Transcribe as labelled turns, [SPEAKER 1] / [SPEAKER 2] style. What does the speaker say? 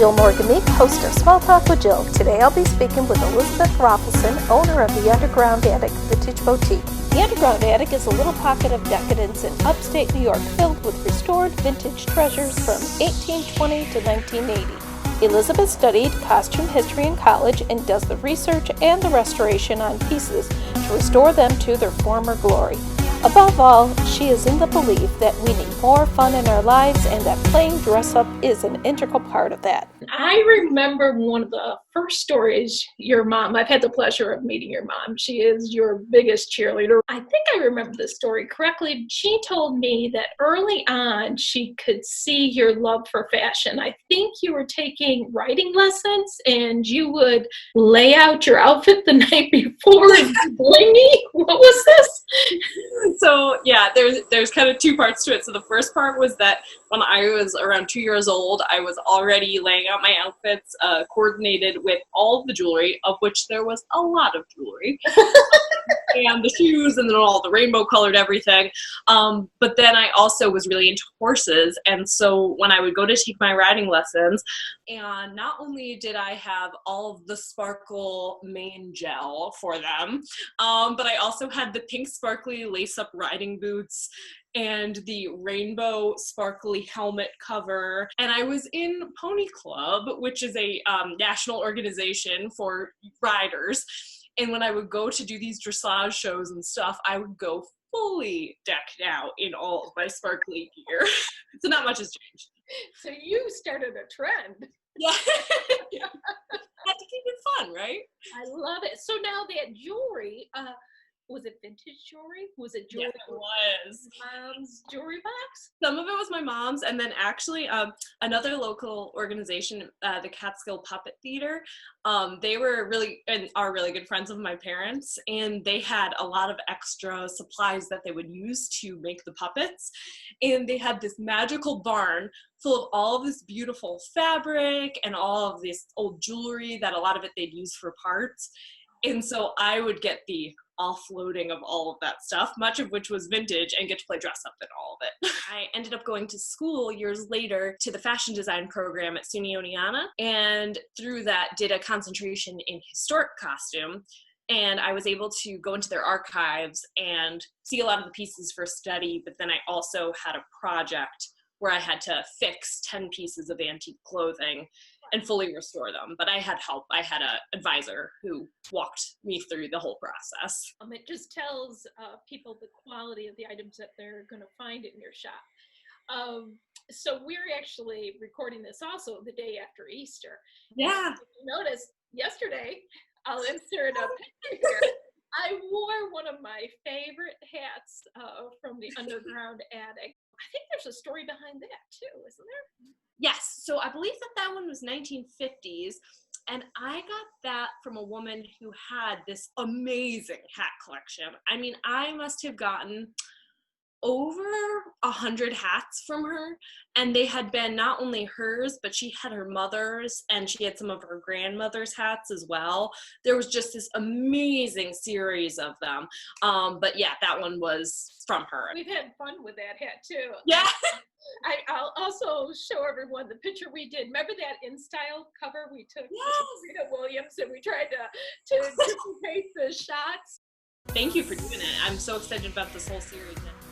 [SPEAKER 1] Jill Morgan-Meek, host of Small Talk with Jill. Today I'll be speaking with Elizabeth Raffleson, owner of the Underground Attic Vintage Boutique. The Underground Attic is a little pocket of decadence in upstate New York filled with restored vintage treasures from 1820 to 1980. Elizabeth studied costume history in college and does the research and the restoration on pieces to restore them to their former glory. Above all, she is in the belief that we need more fun in our lives and that playing dress-up is an integral part of that.
[SPEAKER 2] I remember one of the first stories, your mom, I've had the pleasure of meeting your mom. She is your biggest cheerleader. I think I remember the story correctly. She told me that early on she could see your love for fashion. I think you were taking writing lessons and you would lay out your outfit the night before and blingy. What was this?
[SPEAKER 3] So yeah, there's kind of two parts to it. So the first part was that when I was around 2 years old, I was already laying out my outfits, coordinated with all of the jewelry, of which there was a lot of jewelry, and the shoes, and then all the rainbow colored everything. But then I also was really into horses, and so when I would go to take my riding lessons, and not only did I have all of the sparkle mane gel for them, but I also had the pink sparkly lace-up riding boots and the rainbow sparkly helmet cover. And I was in Pony Club, which is a national organization for riders. And when I would go to do these dressage shows and stuff, I would go fully decked out in all of my sparkly gear. So not much has changed.
[SPEAKER 2] So you started a trend.
[SPEAKER 3] Yeah. Yeah. Had to keep it fun, right?
[SPEAKER 2] I love it. So now that jewelry, was it vintage jewelry? Was it jewelry?
[SPEAKER 3] Yeah, it was.
[SPEAKER 2] Mom's jewelry box?
[SPEAKER 3] Some of it was my mom's, and then actually another local organization, the Catskill Puppet Theater, they were really, and are really good friends of my parents, and they had a lot of extra supplies that they would use to make the puppets, and they had this magical barn full of all of this beautiful fabric and all of this old jewelry that a lot of it they'd use for parts, and so I would get the offloading of all of that stuff, much of which was vintage, and get to play dress up in all of it. I ended up going to school years later to the fashion design program at SUNY Oneonta, and through that did a concentration in historic costume, and I was able to go into their archives and see a lot of the pieces for study, but then I also had a project where I had to fix 10 pieces of antique clothing and fully restore them. But I had help. I had an advisor who walked me through the whole process.
[SPEAKER 2] It just tells people the quality of the items that they're going to find in your shop. So we're actually recording this also the day after Easter.
[SPEAKER 3] Yeah.
[SPEAKER 2] If you notice, yesterday, I'll insert a picture here. I wore one of my favorite hats from the Underground Attic. I think there's a story behind that too, isn't there?
[SPEAKER 3] Yes, so I believe that one was 1950s, and I got that from a woman who had this amazing hat collection. I mean, I must have gotten over 100 hats from her, and they had been not only hers, but she had her mother's, and she had some of her grandmother's hats as well. There was just this amazing series of them. But yeah, that one was from her.
[SPEAKER 2] We've had fun with that hat too.
[SPEAKER 3] Yeah.
[SPEAKER 2] I'll also show everyone the picture we did. Remember that In Style cover we took?
[SPEAKER 3] Yes.
[SPEAKER 2] Rita Williams, and we tried to duplicate the shots.
[SPEAKER 3] Thank you for doing it. I'm so excited about this whole series now.